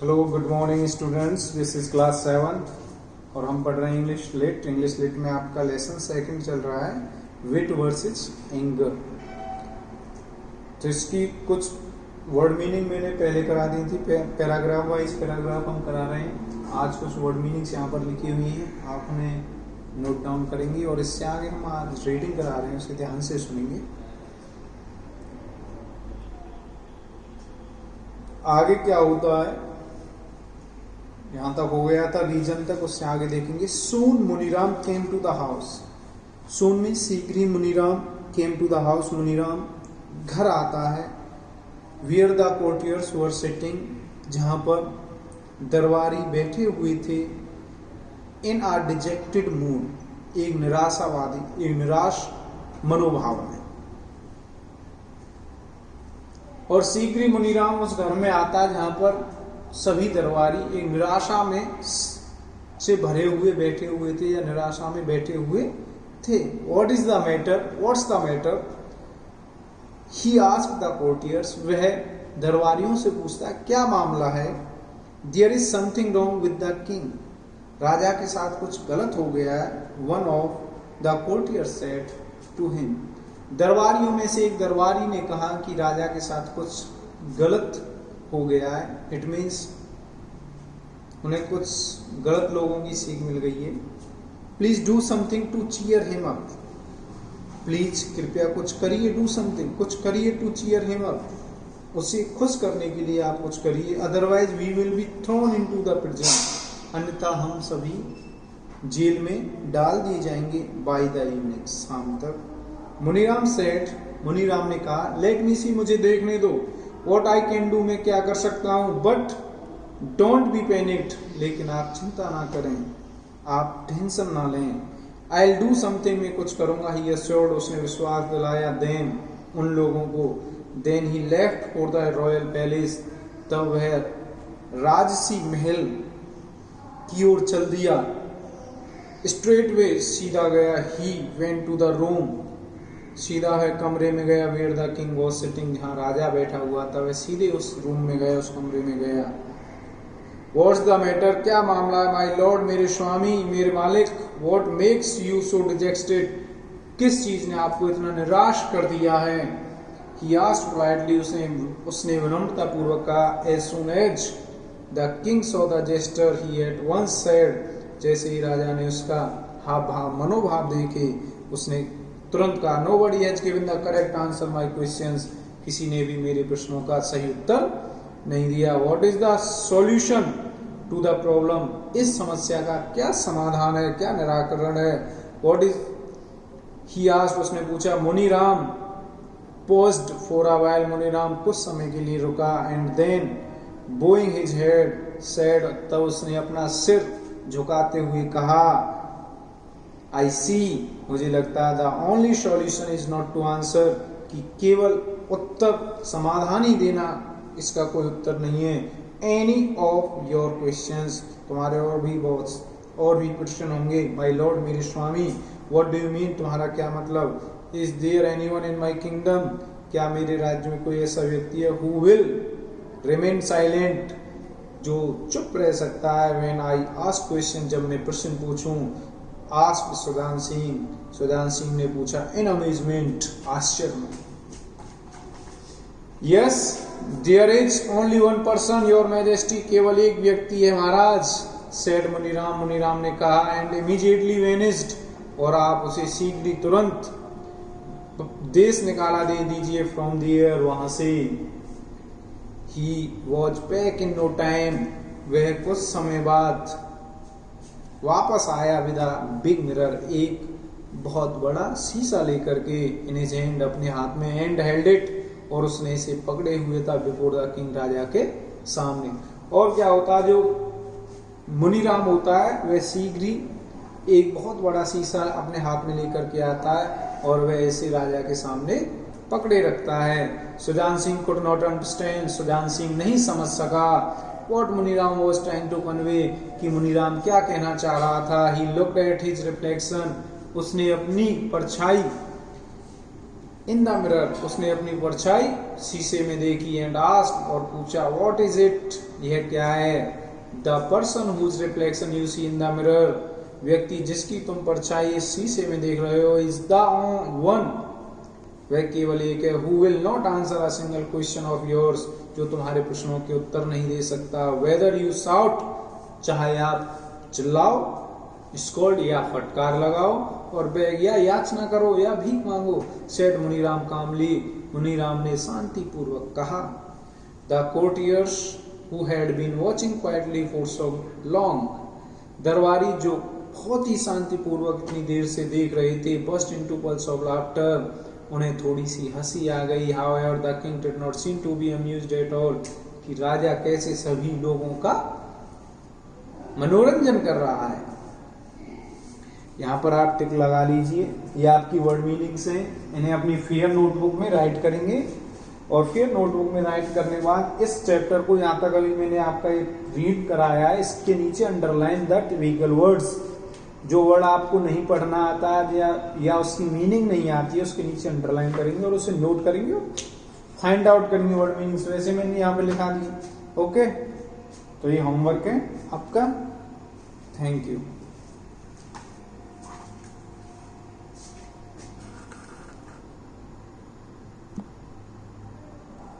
Hello good morning students, this is class 7 और हम पढ़ रहे हैं इंग्लिश लिट में आपका लेसन सेकंड चल रहा है विट वर्सेस एंगर। तो इसकी कुछ वर्ड मीनिंग मैंने पहले करा दी थी, पैराग्राफ वाइज पैराग्राफ हम करा रहे हैं। आज कुछ वर्ड मीनिंग्स यहाँ पर लिखी हुई है, आप उन्हें नोट डाउन करेंगी और इससे आगे हम आज रीडिंग करा रहे हैं, उसे ध्यान से सुनेंगे। आगे क्या होता है, यहां तक हो गया था रीजन तक, उससे आगे देखेंगे। Soon Muniram came to the house. Soon में शीघ्र ही Muniram came to the house, Muniram घर आता है। Where the courtiers were sitting, जहां पर दरबारी बैठे हुए थे। इन आर डिजेक्टेड मूड, एक निराशावादी, एक निराश मनोभाव में। और शीघ्र ही मुनीराम उस घर में आता है जहां पर सभी दरबारी एक निराशा में से भरे हुए बैठे हुए थे या निराशा में बैठे हुए थे। What is the matter, what's the matter, he asked the courtiers, वह दरबारियों से पूछता है क्या मामला है। There is something wrong with the king, राजा के साथ कुछ गलत हो गया है। One of the courtiers said to him, दरबारियों में से एक दरबारी ने कहा कि राजा के साथ कुछ गलत हो गया है। इट मीन्स उन्हें कुछ गलत लोगों की सीख मिल गई है। Please do something to cheer him up, please कृपया कुछ करिए, डू समथिंग कुछ करिए, टू चीयर हिम अप उसे खुश करने के लिए आप कुछ करिए। Otherwise we will be thrown into the prison, अन्यथा हम सभी जेल में डाल दिए जाएंगे। बाय द इवनिंग, शाम तक। मुनीराम सेड, मुनीराम ने कहा, लेट मी सी, मुझे देखने दो। What I can do, मैं क्या कर सकता हूँ। बट डोंट बी पैनिक्ड, लेकिन आप चिंता ना करें, आप टेंशन ना लें। I'll do something, मैं कुछ करूंगा। He assured, उसने विश्वास दिलाया। Them, उन लोगों को। Then he left for the royal palace, तब वह राजसी महल की ओर चल दिया। Straightway, सीधा गया। He went to the room, सीधा है कमरे में गया। Where the king was sitting, जहाँ राजा बैठा हुआ था वह सीधे उस रूम में गया, उस कमरे में गया। व्हाट्स द मैटर, क्या मामला है। माय लॉर्ड, मेरे स्वामी, मेरे मालिक। What makes you so dejected, किस चीज ने आपको इतना निराश कर दिया है। ही आस्क्ड पोलाइटली, उसने विनम्रता पूर्वक कहा। As soon as the king saw the jester he at once said, जैसे ही राजा ने उसका हाव भाव मनोभाव देखे उसने तुरंत कहा। Nobody has given the correct answer my questions, किसी ने भी मेरे प्रश्नों का सही उत्तर नहीं दिया। What is the solution to the problem, इस समस्या का क्या समाधान है, क्या निराकरण है। व्हाट इज ही आस्क्ड, उसने पूछा। Muniram paused for a while, Muniram कुछ समय के लिए रुका। And then bowing his head said, तब उसने अपना सिर झुकाते हुए कहा। I see, मुझे लगता है। The only solution is not to answer, कि केवल उत्तर समाधान ही देना इसका कोई उत्तर नहीं है। Any of your questions, तुम्हारे और भी प्रश्न होंगे। My lord, मेरे स्वामी। What do you mean, तुम्हारा क्या मतलब। Is there anyone in my kingdom, क्या मेरे राज्य में कोई ऐसा व्यक्ति है। Who will remain silent, जो चुप रह सकता है। When I ask question, जब मैं प्रश्न पूछूं। आस्क्ड सुजान सिंह, सुजान सिंह ने पूछा। इन अमेजमेंट, आश्चर्य में। Yes there is only one person your majesty, केवल एक व्यक्ति है महाराज। सेड मुनीराम, मुनीराम ने कहा। एंड इमीडिएटली वेनिस्ड, और आप उसे शीघ्र तुरंत देश निकाला दे दीजिए। फ्रॉम द एयर, वहां से। He was back in no time, वह कुछ समय बाद वापस आया। विद अ बिग मिरर, एक बहुत बड़ा शीशा लेकर के। इन हिज हैंड, अपने हाथ में। एंड हेल्ड इट, और उसने इसे पकड़े हुए था। बिफोर द किंग, राजा के सामने। और क्या होता है, जो मुनीराम होता है वह शीघ्र ही एक बहुत बड़ा शीशा अपने हाथ में लेकर के आता है और वह इसे राजा के सामने पकड़े रखता है। Sujan Singh could not understand, Sujan Singh नहीं समझ सका। What Muniram was trying to convey, कि मुनीराम क्या कहना चाह रहा था। He looked at his reflection, उसने अपनी परछाई इन द मिरर, उसने अपनी परछाई शीशे में देखी। एंड आस्क्ड, और पूछा, व्हाट इज इट यह क्या है? The person whose reflection you see in the mirror, व्यक्ति जिसकी तुम परछाई इस शीशे में देख रहे हो, इज द वन, वह केवल एक है, who will not answer a single question of yours, जो तुम्हारे प्रश्नों के उत्तर नहीं दे सकता, वेदर यू शाउट, चाहे आप चिल्लाओ, स्कोल्ड या फटकार लगाओ, और बेग या याचना करो या भीख मांगो, सेड मुनीराम कामली, मुनीराम ने शांति पूर्वक कहा। The courtiers who had been watching quietly for so long, दरबारी जो बहुत ही शांति पूर्वक इतनी देर से देख रहे थे, burst into peals of laughter, उन्हें थोड़ी सी हंसी आ गई। However the king did not seem to be amused at all, कि राजा कैसे सभी लोगों का मनोरंजन कर रहा है। यहाँ पर आप टिक लगा लीजिए, ये आपकी वर्ड मीनिंग्स हैं, इन्हें अपनी फेयर नोटबुक में राइट करेंगे, और फेयर नोटबुक में राइट करने के बाद इस चैप्टर को यहाँ तक अभी मैंने आपका रीड कराया है, इसके नीचे अंडरलाइन द टिपिकल वर्ड्स, जो वर्ड आपको नहीं पढ़ना आता है या उसकी मीनिंग नहीं आती है, उसके नीचे अंडरलाइन करेंगे और उसे नोट करेंगे, फाइंड आउट करेंगे वर्ड मीनिंग्स, वैसे मैंने यहाँ पे लिखा दी। ओके, तो ये होमवर्क है आपका। Thank you.